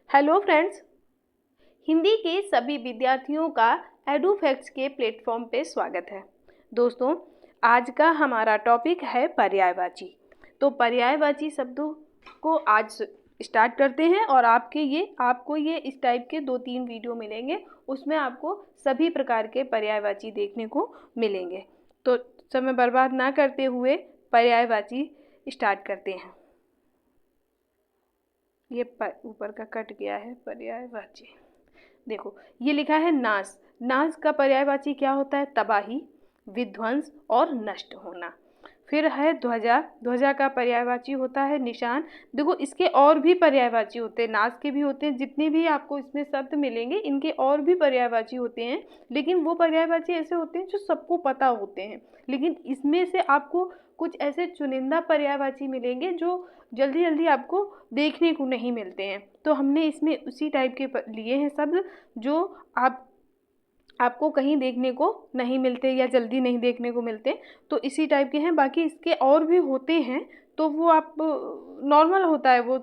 Hello friends, Hindi के सभी विद्यार्थियों का एडुफैक्ट्स के प्लेटफॉर्म पे स्वागत है। दोस्तों, आज का हमारा टॉपिक है पर्यायवाची। तो पर्यायवाची शब्दों को आज स्टार्ट करते हैं और आपको ये इस टाइप के 2-3 वीडियो मिलेंगे। उसमें आपको सभी प्रकार के पर्यायवाची देखने को मिलेंगे। तो समय बर्बाद ना करते हुए पर्यायवाची स्टार्ट करते हैं। ये ऊपर का कट गया है पर्यायवाची। देखो, ये लिखा है नाश। नाश का पर्यायवाची क्या होता है? तबाही, विध्वंस और नष्ट होना। फिर है ध्वजा। ध्वजा का पर्यायवाची होता है निशान। देखो, इसके और भी पर्यायवाची होते हैं, नाश के भी होते हैं। जितने भी आपको इसमें शब्द मिलेंगे इनके और भी पर्यायवाची होते हैं, लेकिन वो पर्यायवाची ऐसे होते हैं जो सबको पता होते हैं। लेकिन इसमें से आपको कुछ ऐसे चुनिंदा पर्यायवाची मिलेंगे जो जल्दी जल्दी आपको देखने को नहीं मिलते हैं। तो हमने इसमें उसी टाइप के लिए हैं शब्द जो आपको कहीं देखने को नहीं मिलते या जल्दी नहीं देखने को मिलते, तो इसी टाइप के हैं। बाकी इसके और भी होते हैं, तो वो आप नॉर्मल होता है, वो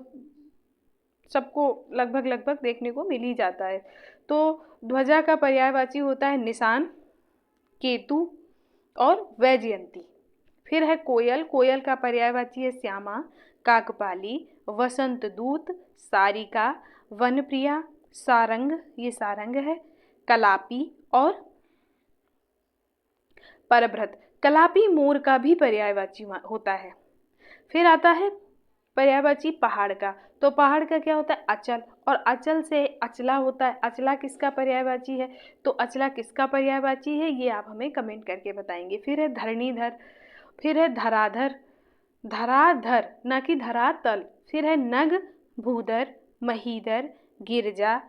सबको लगभग देखने को मिल ही जाता है। तो ध्वजा का पर्यायवाची होता है निशान, केतु और वैजयंती। फिर है कोयल। कोयल का पर्यायवाची है श्यामा, काकपाली, वसंत दूत, सारिका, वनप्रिया, सारंग, ये सारंग है, कलापी और परभ्रत। कलापी मोर का भी पर्यायवाची होता है। फिर आता है पर्यायवाची पहाड़ का। तो पहाड़ का क्या होता है? अचल, और अचल से अचला होता है। अचला किसका पर्यायवाची है? तो अचला किसका पर्यायवाची है ये आप हमें कमेंट करके बताएंगे। फिर है धरणीधर। फिर है धराधर, धराधर ना कि धरातल। फिर है नग, भूधर, महीधर, गिरजा,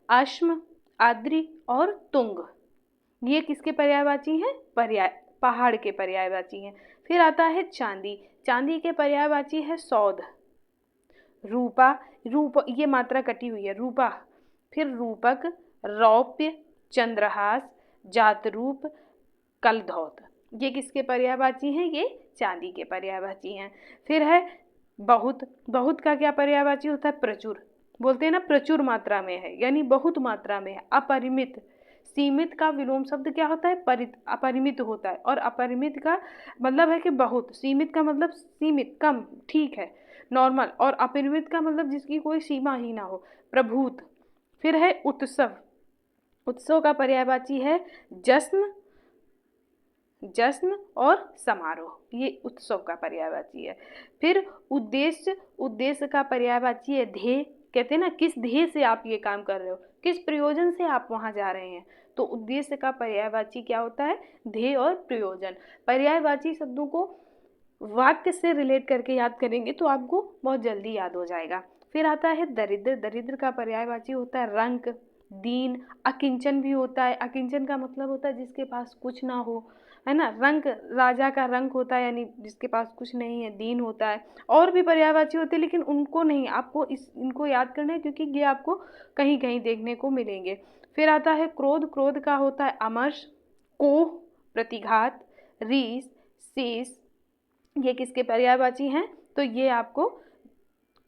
अश्म, आद्रि और तुंग। ये किसके पर्यायवाची हैं? पहाड़ के पर्यायवाची हैं। फिर आता है चांदी। चांदी के पर्यायवाची है सौध, रूपा, ये मात्रा कटी हुई है, रूपा। फिर रूपक, रौप्य, चंद्रहास, जातरूप, कलधौत। ये किसके पर्यायवाची हैं? ये चांदी के पर्यायवाची हैं। फिर है बहुत। बहुत का क्या पर्यायवाची होता है? प्रचुर। बोलते हैं ना, प्रचुर मात्रा में है, यानी बहुत मात्रा में है। अपरिमित। सीमित का विलोम शब्द क्या होता है? अपरिमित होता है, और अपरिमित का मतलब है कि बहुत। सीमित का मतलब सीमित, कम, ठीक है, नॉर्मल। और अपरिमित का मतलब जिसकी कोई सीमा ही ना हो, प्रभूत। फिर है उत्सव। उत्सव का पर्यायवाची है जश्न, जश्न और समारोह। ये उत्सव का पर्यायवाची है। फिर उद्देश्य। उद्देश्य का पर्यायवाची है ध्येय। कहते हैं ना, किस ध्येय से आप ये काम कर रहे हो, किस प्रयोजन से आप वहां जा रहे हैं। तो उद्देश्य का पर्यायवाची क्या होता है? ध्येय और प्रयोजन। पर्यायवाची शब्दों को वाक्य से रिलेट करके याद करेंगे तो आपको बहुत जल्दी याद हो जाएगा। फिर आता है दरिद्र। दरिद्र का पर्यायवाची होता है रंक, दीन, अकिंचन भी होता है। अकिंचन का मतलब होता है जिसके पास कुछ ना हो, है ना। रंक, राजा का रंक होता है, यानी जिसके पास कुछ नहीं है। दीन होता है। और भी पर्यायवाची होते हैं, लेकिन उनको नहीं, आपको इनको याद करना है, क्योंकि ये आपको कहीं कहीं देखने को मिलेंगे। फिर आता है क्रोध। क्रोध का होता है अमर्ष, कोह, प्रतिघात, रीस, शेष। ये किसके पर्यायवाची हैं? तो ये आपको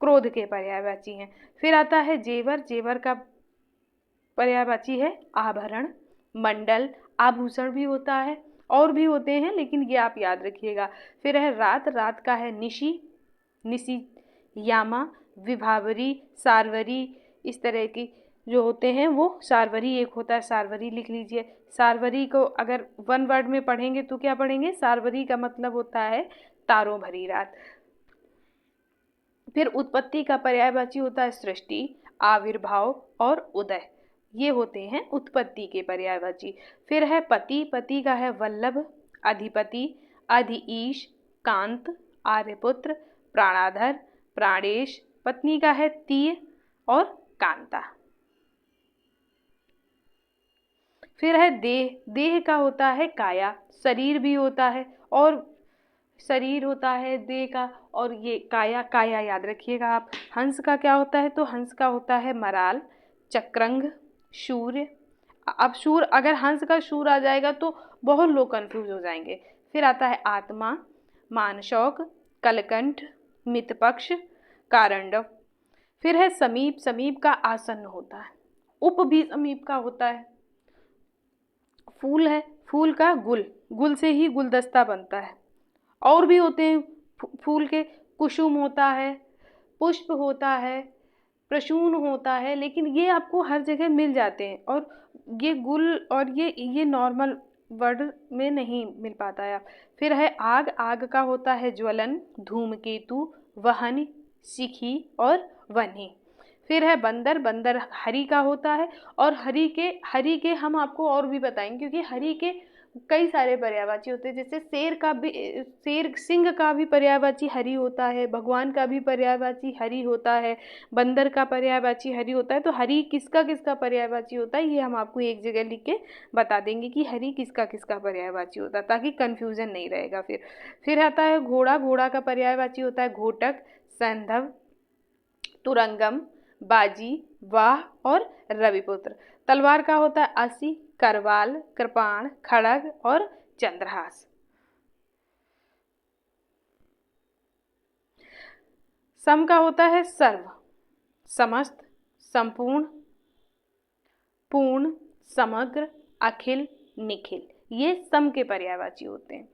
क्रोध के पर्यायवाची हैं। फिर आता है जेवर। जेवर का पर्यायवाची है आभरण, मंडल, आभूषण भी होता है, और भी होते हैं, लेकिन ये आप याद रखिएगा। फिर है रात। रात का है निशी, निशी, यामा, विभावरी, सार्वरी। इस तरह की जो होते हैं वो सार्वरी एक होता है, सार्वरी लिख लीजिए। सार्वरी को अगर वन वर्ड में पढ़ेंगे तो क्या पढ़ेंगे? सार्वरी का मतलब होता है तारों भरी रात। फिर उत्पत्ति का पर्यायवाची होता है सृष्टि, आविर्भाव और उदय। ये होते हैं उत्पत्ति के पर्यायवाची। फिर है पति। पति का है वल्लभ, अधिपति, अधिईश, कांत, आर्यपुत्र, प्राणाधर, प्राणेश। पत्नी का है तीय और कांता। फिर है देह। देह का होता है काया, शरीर भी होता है, और शरीर होता है देह का, और ये काया, काया याद रखिएगा आप। हंस का क्या होता है? तो हंस का होता है मराल, चक्रंग, शूर्य। अब शूर, अगर हंस का शूर आ जाएगा तो बहुत लोग कंफ्यूज हो जाएंगे। फिर आता है आत्मा, मानशौक, कलकंठ, मितपक्ष, कारंडव। फिर है समीप, समीप का आसन्न होता है। उप भी समीप का होता है। फूल है, फूल का गुल, गुल से ही गुलदस्ता बनता है। और भी होते हैं फूल के, कुसुम होता है, पुष्प होता है, प्रसून होता है, लेकिन ये आपको हर जगह मिल जाते हैं। और ये गुल और ये नॉर्मल वर्ड में नहीं मिल पाता है। फिर है आग, आग का होता है ज्वलन, धूमकेतु, वहन, शिखी और वन्ही। फिर है बंदर, बंदर हरि का होता है। और हरि के हम आपको और भी बताएंगे, क्योंकि हरि के कई सारे पर्यायवाची होते हैं। जैसे शेर का भी, शेर सिंह का भी पर्यायवाची हरि होता है, भगवान का भी पर्यायवाची हरि होता है, बंदर का पर्यायवाची हरि होता है। तो हरि किसका किसका पर्यायवाची होता है, ये हम आपको एक जगह लिख के बता देंगे कि हरि किसका किसका पर्यायवाची होता है, ताकि कन्फ्यूजन नहीं रहेगा। फिर आता है घोड़ा, घोड़ा का पर्यायवाची होता है घोटक, सैंधव, तुरंगम, बाजी, वाह और रविपुत्र। तलवार का होता है असी, करवाल, कृपाण, खड़ग और चंद्रहास। सम का होता है सर्व, समस्त, संपूर्ण, पूर्ण, समग्र, अखिल, निखिल। ये सम के पर्यायवाची होते हैं।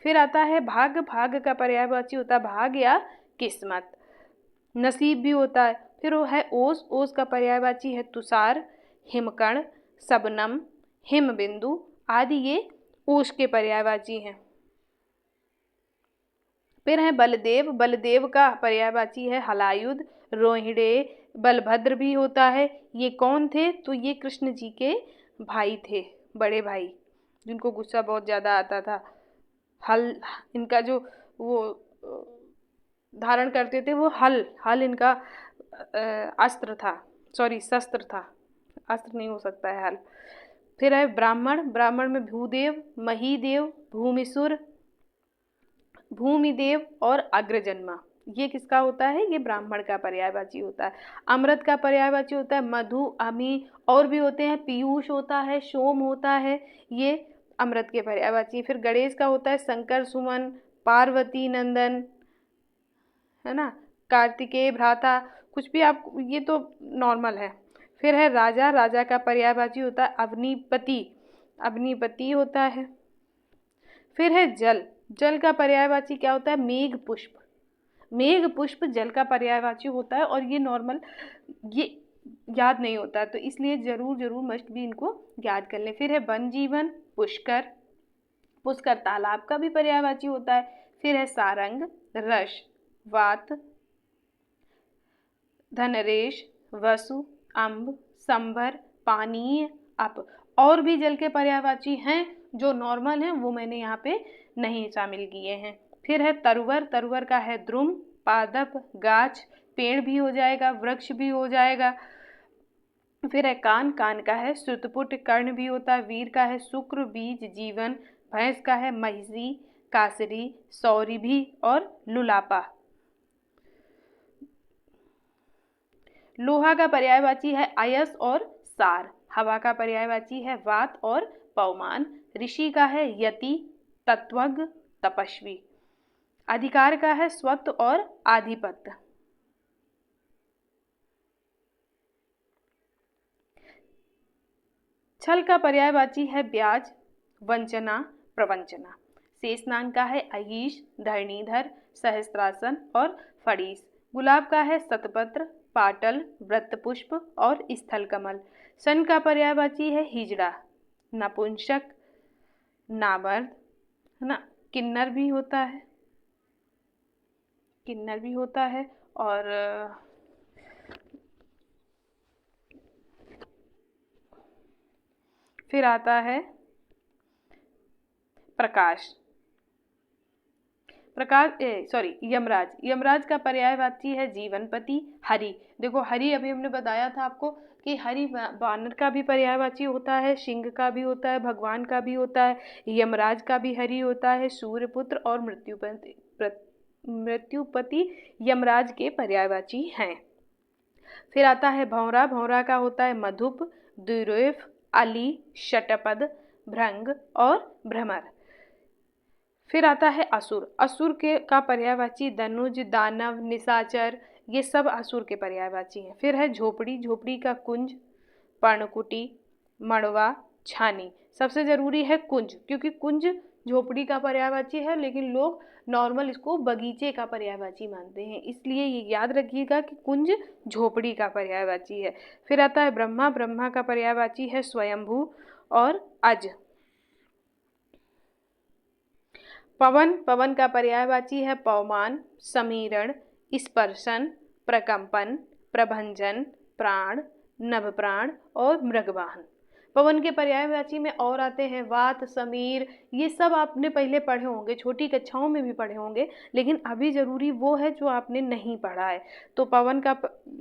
फिर आता है भाग, भाग का पर्यायवाची होता है भाग या किस्मत, नसीब भी होता है। फिर वो है ओस, ओस का पर्यायवाची है तुषार, हिमकण, सबनम, हिमबिंदु आदि, ये ओस के पर्यायवाची हैं। फिर है बलदेव, बलदेव का पर्यायवाची है हलायुध, रोहिणे, बलभद्र भी होता है। ये कौन थे, तो ये कृष्ण जी के भाई थे, बड़े भाई, जिनको गुस्सा बहुत ज़्यादा आता था। हल, इनका जो वो धारण करते थे, वो हल इनका अस्त्र था, सॉरी शस्त्र था, अस्त्र नहीं हो सकता है हल। फिर है ब्राह्मण, ब्राह्मण में भूदेव, महीदेव, भूमिसुर, भूमिदेव और अग्रजन्मा। ये किसका होता है, ये ब्राह्मण का पर्यायवाची होता है। अमृत का पर्यायवाची होता है मधु, अमी, और भी होते हैं, पीयूष होता है, सोम होता है, ये अमृत के पर्यायवाची। फिर गणेश का होता है शंकर सुमन, पार्वती नंदन, है ना, कार्तिकेय भ्राता, कुछ भी आप, ये तो नॉर्मल है। फिर है राजा, राजा का पर्यायवाची होता है अग्निपति, अग्निपति होता है। फिर है जल, जल का पर्यायवाची क्या होता है मेघ पुष्प, मेघ पुष्प जल का पर्यायवाची होता है। और ये नॉर्मल, ये याद नहीं होता, तो इसलिए जरूर जरूर मस्ट भी इनको याद कर लें। फिर है वन जीवन, पुष्कर, पुष्कर तालाब का भी पर्यायवाची होता है। फिर है सारंग, रस, वात, धनरेश, वसु, अम्ब, संभर, पानीय, अप। और भी जल के पर्यायवाची हैं जो नॉर्मल हैं, वो मैंने यहाँ पे नहीं शामिल किए हैं। फिर है तरुवर, तरुवर का है द्रुम, पादप, गाछ, पेड़ भी हो जाएगा, वृक्ष भी हो जाएगा। फिर है कान, कान का है श्रुतपुट, कर्ण भी होता है, वीर का है शुक्र, बीज, जीवन, भैंस का है महिषी, कासरी, सौरिभी और लुलापा। लोहा का पर्यायवाची है अयस और सार, हवा का पर्यायवाची है वात और पवमान, ऋषि का है यति, तत्वज्ञ, तपस्वी, अधिकार का है स्वत और आधिपत्य। छल का पर्यायवाची है ब्याज, वंचना, प्रवंचना। शेषनाग का है अहीश, धरणीधर, सहस्त्रासन और फड़ीस। गुलाब का है शतपत्र, पाटल, वृत्तपुष्प और स्थल कमल। सन का पर्यायवाची है हिजड़ा, नपुंसक, नामर्द, है ना, किन्नर भी होता है, किन्नर भी होता है। और फिर आता है प्रकाश, प्रकाश सॉरी यमराज, यमराज का पर्यायवाची है जीवनपति, हरि। देखो हरि अभी हमने बताया था आपको कि हरि वानर का भी पर्यायवाची होता है, सिंह का भी होता है, भगवान का भी होता है, यमराज का भी हरि होता है, सूर्यपुत्र और मृत्युपति यमराज के पर्यायवाची हैं। फिर आता है भौरा, भौरा का होता है मधुप, द्विरेफ, अली, शटपद, भृंग और भ्रमर। फिर आता है असुर, असुर के का पर्यायवाची धनुज, दानव, निशाचर, ये सब असुर के पर्यायवाची हैं। फिर है झोपड़ी, झोपड़ी का कुंज, पर्णकुटी, मड़वा, छानी। सबसे जरूरी है कुंज, क्योंकि कुंज झोपड़ी का पर्यायवाची है, लेकिन लोग नॉर्मल इसको बगीचे का पर्यायवाची मानते हैं, इसलिए ये याद रखिएगा कि कुंज झोपड़ी का पर्यायवाची है। फिर आता है ब्रह्मा, ब्रह्मा का पर्यायवाची है स्वयंभू और अज। पवन, पवन का पर्यायवाची है पवमान, समीरण, स्पर्शन, प्रकंपन, प्रभंजन, प्राण, नभप्राण और मृगवाहन। पवन के पर्यायवाची में और आते हैं वात, समीर, ये सब आपने पहले पढ़े होंगे, छोटी कक्षाओं में भी पढ़े होंगे, लेकिन अभी जरूरी वो है जो आपने नहीं पढ़ा है। तो पवन का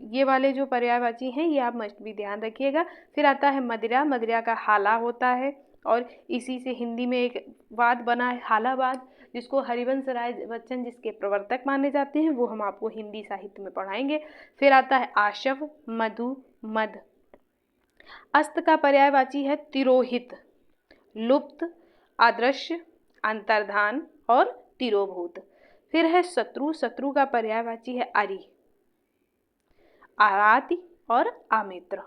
ये वाले जो पर्यायवाची हैं ये आप मस्ट भी ध्यान रखिएगा। फिर आता है मदिरा, मदिरा का हाला होता है, और इसी से हिंदी में एक वाद बना है हालावाद, जिसको हरिवंश राय बच्चन जिसके प्रवर्तक माने जाते हैं, वो हम आपको हिंदी साहित्य में पढ़ाएंगे। फिर आता है आशव, मधु, मद। अस्त का पर्यायवाची है तिरोहित, लुप्त, अदृश्य, अंतर्धान और तिरोभूत। फिर है शत्रु, शत्रु का पर्यायवाची है अरि, आराति और आमित्र।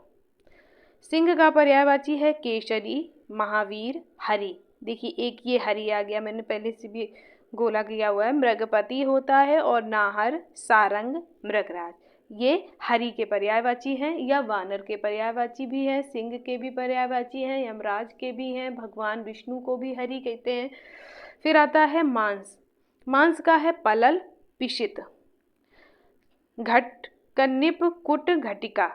सिंह का पर्यायवाची है केशरी, महावीर, हरि। देखिए एक ये हरि आ गया, मैंने पहले से भी गोला किया हुआ है। मृगपति होता है और नाहर, सारंग, मृगराज, ये हरि के पर्यायवाची हैं, या वानर के पर्यायवाची भी हैं, सिंह के भी पर्यायवाची हैं, यमराज के भी हैं, भगवान विष्णु को भी हरि कहते हैं। फिर आता है मांस, मांस का है पलल, पिशित, घट, कन्निप, कुट, घटिका।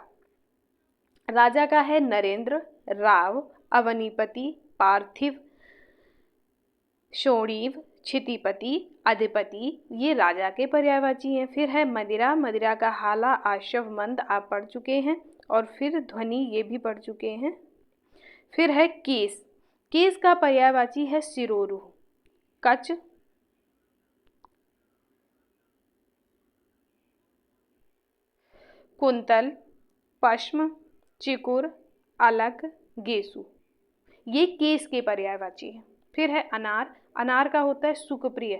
राजा का है नरेंद्र, राव, अवनीपति, पार्थिव, शोणीव, क्षितिपति, अधिपति, ये राजा के पर्यायवाची हैं। फिर है मदिरा, मदिरा का हाला, आशव, मंद आप पढ़ चुके हैं, और फिर ध्वनि ये भी पढ़ चुके हैं। फिर है केस, केस का पर्यायवाची है सिरोरु, कच, कुंतल, पश्म, चिकुर, अलग, गेसु, ये केस के पर्यायवाची हैं। फिर है अनार, अनार का होता है सुखप्रिय,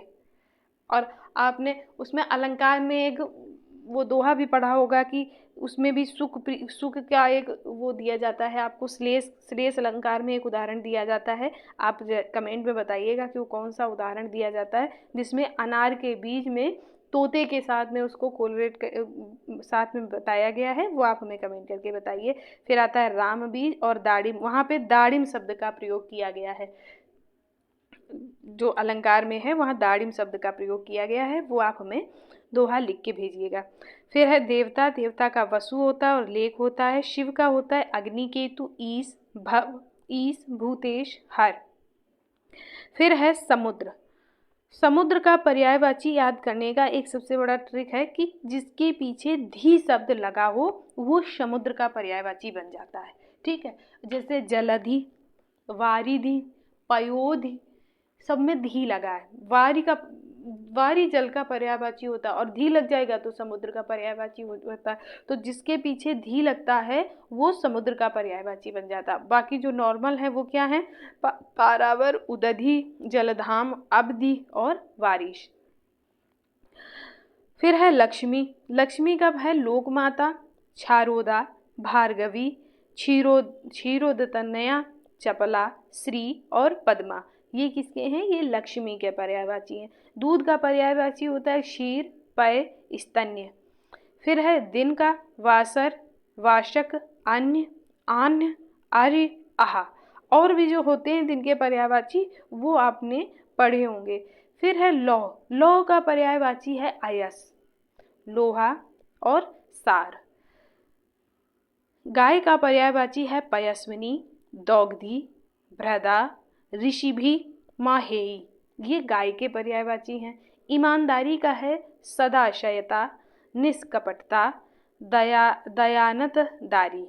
और आपने उसमें अलंकार में एक वो दोहा भी पढ़ा होगा कि उसमें भी सुख का एक वो दिया जाता है आपको, श्लेष, श्लेष अलंकार में एक उदाहरण दिया जाता है। आप कमेंट में बताइएगा कि वो कौन सा उदाहरण दिया जाता है जिसमें अनार के बीज में तोते के साथ में उसको कोलरेट साथ में बताया गया है, वो आप हमें कमेंट करके बताइए। फिर आता है राम बीज और दाड़िम, वहाँ पे दाड़िम शब्द का प्रयोग किया गया है, जो अलंकार में है वहाँ दाड़िम शब्द का प्रयोग किया गया है, वो आप हमें दोहा लिख के भेजिएगा। फिर है देवता, देवता का वसु होता है और लेख होता है। शिव का होता है अग्निकेतु, ईश, भव, ईश, भूतेश, हर। फिर है समुद्र, समुद्र का पर्यायवाची याद करने का एक सबसे बड़ा ट्रिक है कि जिसके पीछे धी शब्द लगा हो वो समुद्र का पर्यायवाची बन जाता है। ठीक है, जैसे जलधि, वारिधि, पयोधि, सब में धी लगा है। वारी जल का पर्यायवाची होता है, और धी लग जाएगा तो समुद्र का पर्यायवाची होता है। तो जिसके पीछे धी लगता है वो समुद्र का पर्यायवाची बन जाता है। बाकी जो नॉर्मल है वो क्या है, पारावर, उदधि, जलधाम, अवधि और वारिश। फिर है लक्ष्मी, लक्ष्मी का है लोक माता, क्षारोदा, भार्गवी, क्षीरोदतनया, चपला, श्री और पद्मा, ये किसके हैं, ये लक्ष्मी के पर्यायवाची हैं। दूध का पर्यायवाची होता है क्षीर, पय, स्तन्य। फिर है दिन का वासर, वाशक, अन्य, आन्य, आर्य, आहा, और भी जो होते हैं दिन के पर्यायवाची वो आपने पढ़े होंगे। फिर है लौह, लौह का पर्यायवाची है अयस, लोहा और सार। गाय का पर्यायवाची है पयस्विनी, दौग्धी, भ्रदा, ऋषिभी, माहेयी, ये गाय के पर्यायवाची हैं। ईमानदारी का है सदाशयता, निष्कपटता, दयानतदारी।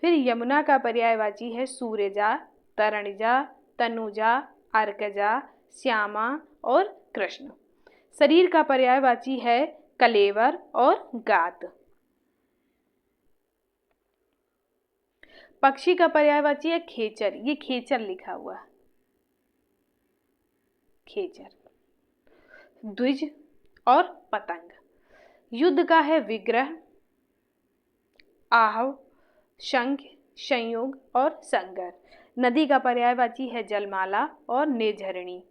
फिर यमुना का पर्यायवाची है सूर्यजा, तरणजा, तनुजा, अर्कजा, श्यामा और कृष्ण। शरीर का पर्यायवाची है कलेवर और गात। पक्षी का पर्यायवाची है खेचर, ये खेचर लिखा हुआ, खेचर। द्विज और पतंग, युद्ध का है विग्रह, आहव, शंख, संयोग और संगर। नदी का पर्यायवाची है जलमाला और निर्झरिणी।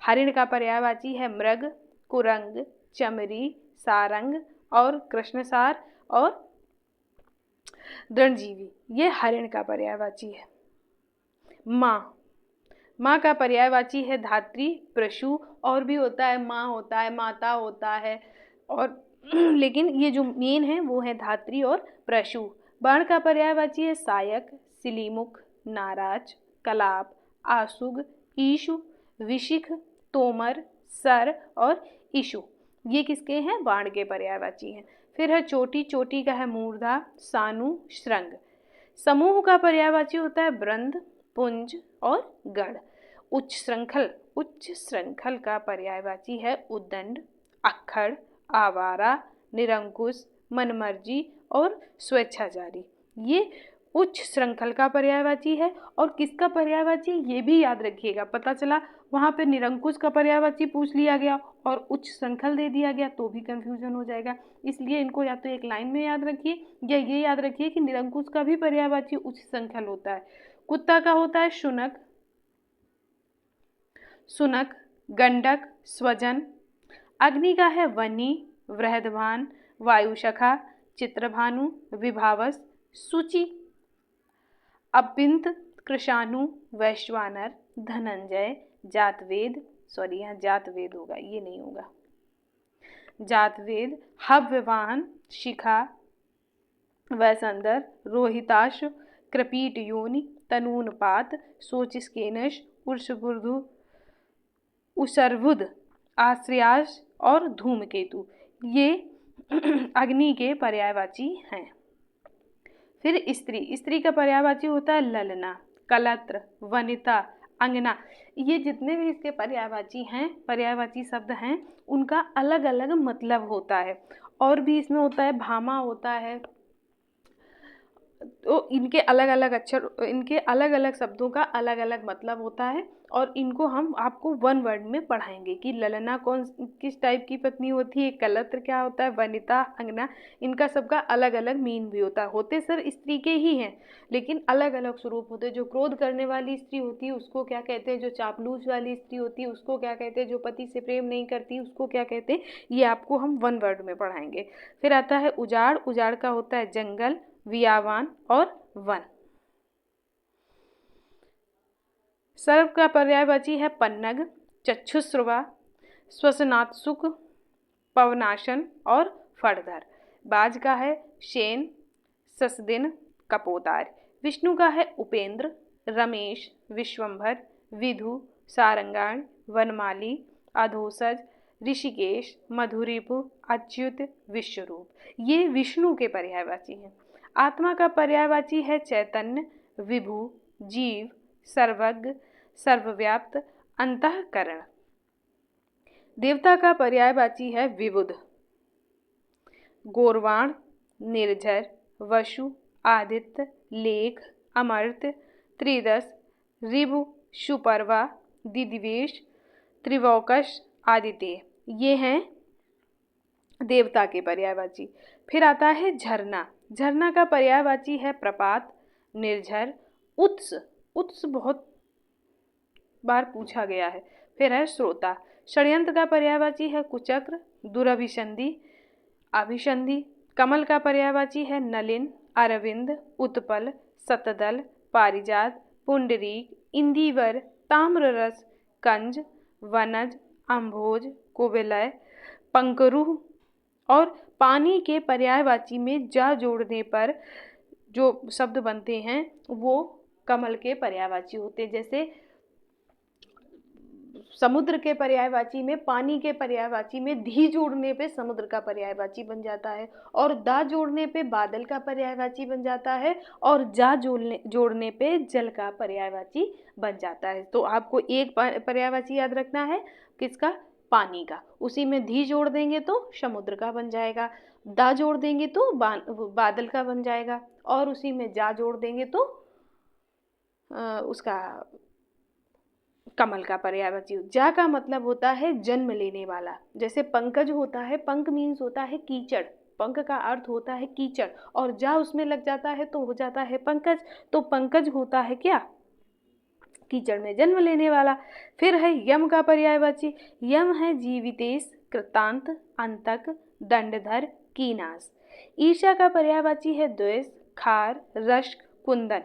हरिण का पर्यायवाची है मृग, कुरंग, चमरी, सारंग और कृष्णसार और दृढ़जीवी। ये हरिण का पर्यायवाची है। माँ, माँ का पर्यायवाची है धात्री, प्रशु, और भी होता है, माँ होता है, माता होता है, और लेकिन ये जो मेन है वो है धात्री और प्रशु। बाण का पर्यायवाची है सायक, सिलीमुख, नाराज, कलाप, आसुग, ईशु, विशिख, तोमर, सर और ईशु। ये किसके हैं? बाण के पर्यायवाची हैं। फिर है चोटी, चोटी का है मूर्धा, सानु, श्रृंग। समूह का पर्यायवाची होता है वृंद, पुंज और गण। उच्च श्रृंखल, उच्च श्रृंखल का पर्यायवाची है उद्दंड, अक्खड़, आवारा, निरंकुश, मनमर्जी और स्वेच्छाचारी। ये उच्च श्रृंखल का पर्यायवाची है। और किसका पर्यायवाची ये भी याद रखिएगा। पता चला वहाँ पे निरंकुश का पर्यायवाची पूछ लिया गया और उच्च श्रृंखल दे दिया गया तो भी कंफ्यूजन हो जाएगा। इसलिए इनको या तो एक लाइन में याद रखिए या ये याद रखिए कि निरंकुश का भी पर्यायवाची उच्च श्रृंखल होता है। कुत्ता का होता है शुनक, सुनक, गंडक, स्वजन। अग्नि का है वनी, वृहदभान, वायुशखा, चित्रभानु, विभावस, सूची। अपिंत, कृशानु, वैश्वानर, धनंजय, जातवेद, सॉरी यहाँ जातवेद होगा, ये नहीं होगा, जातवेद, हव्यवाहन, शिखा, वैसंदर, रोहिताश, कृपीट योनि, तनूनपात, सोचिस्केनश, उर्षबुर्धु, उसर्वुद, आश्रयास और धूमकेतु। ये अग्नि के पर्यायवाची हैं। फिर स्त्री, स्त्री का पर्यायवाची होता है ललना, कलत्र, वनिता, अंगना। ये जितने भी इसके पर्यायवाची हैं, पर्यायवाची शब्द हैं, उनका अलग अलग मतलब होता है। और भी इसमें होता है, भामा होता है, तो इनके अलग अलग अक्षर, इनके अलग अलग शब्दों का अलग अलग मतलब होता है। और इनको हम आपको वन वर्ड में पढ़ाएंगे कि ललना कौन किस टाइप की पत्नी होती है, कलत्र क्या होता है, वनिता, अंगना, इनका सबका अलग अलग मीन भी होता है। होते सर स्त्री के ही हैं लेकिन अलग अलग स्वरूप होते हैं। जो क्रोध करने वाली स्त्री होती है उसको क्या कहते हैं, जो चापलूस वाली स्त्री होती है उसको क्या कहते हैं, जो पति से प्रेम नहीं करती उसको क्या कहते हैं, ये आपको हम वन वर्ड में पढ़ाएंगे। फिर आता है उजाड़, उजाड़ का होता है जंगल, वियावान और वन। सर्प का पर्यायवाची है पन्नग, चक्षुश्रवा, श्वसनात्सुक, पवनाशन और फड़धर। बाज का है शेन, ससदिन, कपोतार। विष्णु का है उपेंद्र, रमेश, विश्वंभर, विधु, सारंगाण, वनमाली, अधोसज, ऋषिकेश, मधुरिपु, अच्युत, विश्वरूप। ये विष्णु के पर्यायवाची हैं। आत्मा का पर्यायवाची है चैतन्य, विभु, जीव, सर्वज्ञ, सर्वव्याप्त, अंतःकरण। देवता का पर्यायवाची है विबुध, गोरवाण, निर्झर, वसु, आदित्य, लेख, अमर्त्य, त्रिदश, ऋभु, सुपर्वा, दिदिवेश, त्रिवौकश, आदित्य। ये हैं देवता के पर्यायवाची। फिर आता है झरना, झरना का पर्यायवाची है प्रपात, निर्झर, उत्स, उत्स बहुत बार पूछा गया है। फिर है श्रोता। षड्यंत्र का पर्यायवाची है कुचक्र, दुरभिसंधि, अभिसंधि। कमल का पर्यायवाची है नलिन, अरविंद, उत्पल, शतदल, पारिजात, पुंडरीक, इंदिवर, ताम्ररस, कंज, वनज, अम्भोज, कुवलय, पंकरुह। और पानी के पर्यायवाची में जा जोड़ने पर जो शब्द बनते हैं वो कमल के पर्यायवाची होते हैं। जैसे समुद्र के पर्यायवाची में, पानी के पर्यायवाची में धी जोड़ने पे समुद्र का पर्यायवाची बन जाता है, और दा जोड़ने पे बादल का पर्यायवाची बन जाता है, और जा जोड़ने पे जल का पर्यायवाची बन जाता है। तो आपको एक पर्यायवाची याद रखना है, किसका? पानी का। उसी में धी जोड़ देंगे तो समुद्र का बन जाएगा, दा जोड़ देंगे तो बादल का बन जाएगा, और उसी में जा जोड़ देंगे तो उसका कमल का पर्यायवाची। जा का मतलब होता है जन्म लेने वाला। जैसे पंकज होता है, पंक मीन्स होता है कीचड़, पंक का अर्थ होता है कीचड़, और जा उसमें लग जाता है तो हो जाता है पंकज। तो पंकज होता है क्या? कीचड़ में जन्म लेने वाला। फिर है यम का पर्यायवाची। यम है जीवितेश, कृतांत, अंतक, दंडधर, कीनास। ईर्ष्या का पर्यायवाची है द्वेष, खार, रश्क, कुंदन।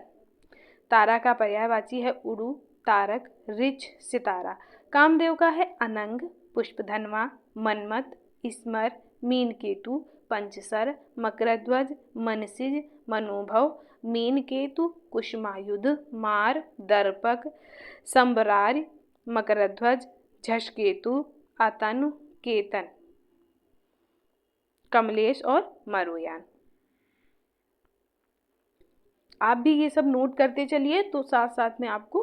तारा का पर्यायवाची है उड़ू, तारक, ऋच, सितारा। कामदेव का है अनंग, पुष्पधनवा, मनमत, स्मर, मीनकेतु, पंचसर, मकरध्वज, मनसिज, मनोभव, मीनकेतु, कुष्मायुध, मार, दर्पक, संबरार्य, मकरध्वज, झषकेतु, अतनु, केतन, कमलेश और मरुयान। आप भी ये सब नोट करते चलिए तो साथ साथ में आपको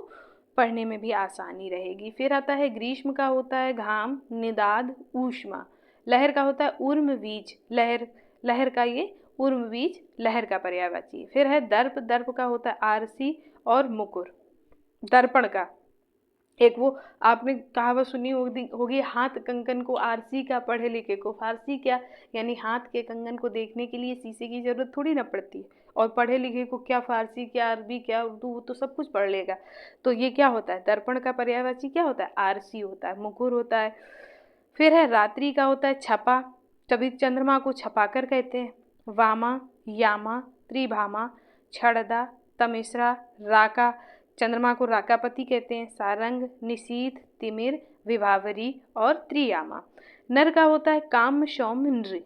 पढ़ने में भी आसानी रहेगी। फिर आता है ग्रीष्म का होता है घाम, निदाद, ऊष्मा। लहर का होता है उर्म बीज, लहर, लहर का ये उर्म बीज लहर का पर्यायवाची। फिर है दर्प, दर्प का होता है आरसी और मुकुर। दर्पण का एक वो आपने कहावत सुनी होगी, हाथ कंगन को आरसी का, पढ़े लिखे को फारसी क्या, यानी हाथ के कंगन को देखने के लिए शीशे की जरूरत थोड़ी ना पड़ती है, और पढ़े लिखे को क्या फारसी, क्या अरबी, क्या उर्दू, वो तो सब कुछ पढ़ लेगा। तो ये क्या होता है, दर्पण का पर्यायवाची क्या होता है, आरसी होता है, मुकुर होता है। फिर है रात्रि का होता है छपा, कभी चंद्रमा को छपाकर कहते हैं। वामा, यामा, त्रिभामा, छड़दा, तमिश्रा, राका, चंद्रमा को राकापति कहते हैं। सारंग, निशीथ, तिमिर, विभावरी और त्रियामा। नर का होता है काम, शौम, नृ।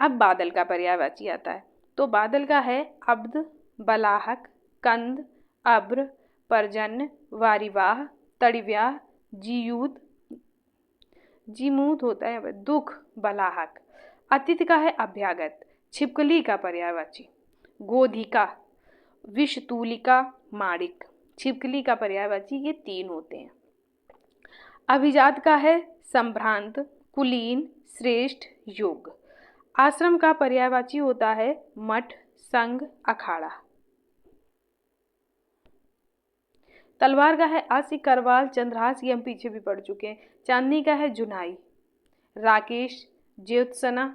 अब बादल का पर्यायवाची आता है, तो बादल का है अब्द, बलाहक, कंद, अब्र, पर्जन्य, वारिवाह, तड़िव्याह, जीयूत, जीमूत होता है दुख, बलाहक। अतिथि का है अभ्यागत। छिपकली का पर्यायवाची गोधिका, विषतूलिका, माणिक। छिपकली का पर्यायवाची ये 3 होते हैं। अभिजात का है संभ्रांत, कुलीन, श्रेष्ठ, योग। आश्रम का पर्यायवाची होता है मठ, संघ, अखाड़ा। तलवार का है आसी, करवाल, चंद्रहास, ये हम पीछे भी पढ़ चुके हैं। चांदनी का है जुनाई, राकेश, ज्योत्सना,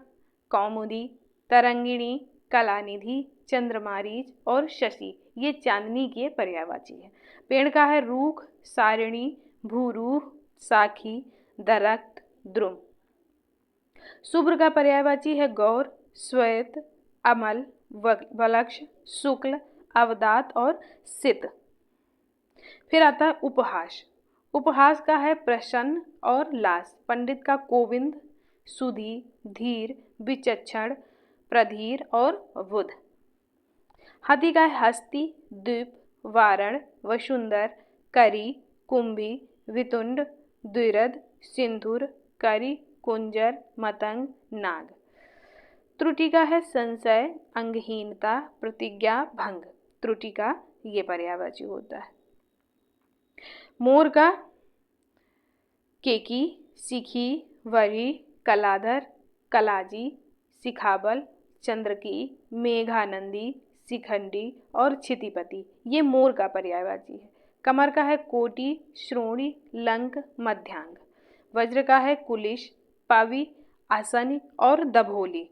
कौमुदी, तरंगिणी, कलानिधि, चंद्रमारीच और शशि, ये चांदनी के पर्यायवाची है। पेड़ का है रूख, सारिणी, भूरूह, साखी, दरख्त, द्रुम। शुभ्र का पर्यायवाची है गौर, श्वेत, अमल, वलक्ष, शुक्ल, अवदात और सित। फिर आता है उपहास। उपहास का है प्रसन्न और लास। पंडित का कोविंद, सुधी, धीर, विचक्षण, प्रधीर और बुध। हाथी का है हस्ती, द्वीप, वारण, वसुंधर, करी, कुंभी, वितुंड, द्विरद, सिंधुर, करी, कुंजर, मतंग, नाग। त्रुटि का है संशय, अंगहीनता, प्रतिज्ञा, भंग। त्रुटि का ये पर्यायवाची होता है। मोर का केकी, सिखी, वरी, कलाधर, कलाजी, सिखाबल, चंद्रकी, मेघानंदी, शिखंडी और क्षितिपति, ये मोर का पर्यायवाची है। कमर का है कोटि, श्रोणी, लंक, मध्यांग। वज्र का है कुलिश, पावी, आसनी और दभोली।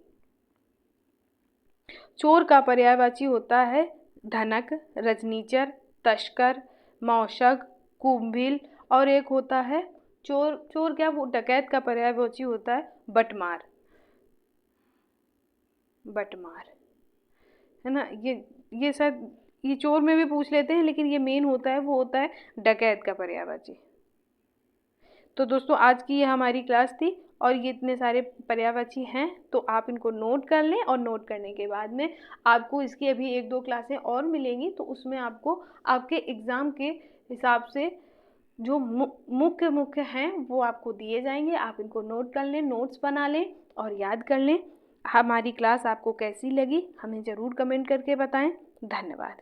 चोर का पर्यायवाची होता है धनक, रजनीचर, तस्कर, मौशक, कुंभिल और एक होता है चोर। चोर क्या, वो डकैत का पर्यायवाची होता है बटमार, बटमार है ना। ये शायद ये चोर में भी पूछ लेते हैं, लेकिन ये मेन होता है, वो होता है डकैत का पर्यायवाची। तो दोस्तों आज की ये हमारी क्लास थी और ये इतने सारे पर्यायवाची हैं, तो आप इनको नोट कर लें, और नोट करने के बाद में आपको इसकी अभी 1-2 क्लासें और मिलेंगी, तो उसमें आपको आपके एग्ज़ाम के हिसाब से जो मुख्य हैं वो आपको दिए जाएंगे। आप इनको नोट कर लें, नोट्स बना लें और याद कर लें। हमारी क्लास आपको कैसी लगी हमें ज़रूर कमेंट करके बताएं। धन्यवाद।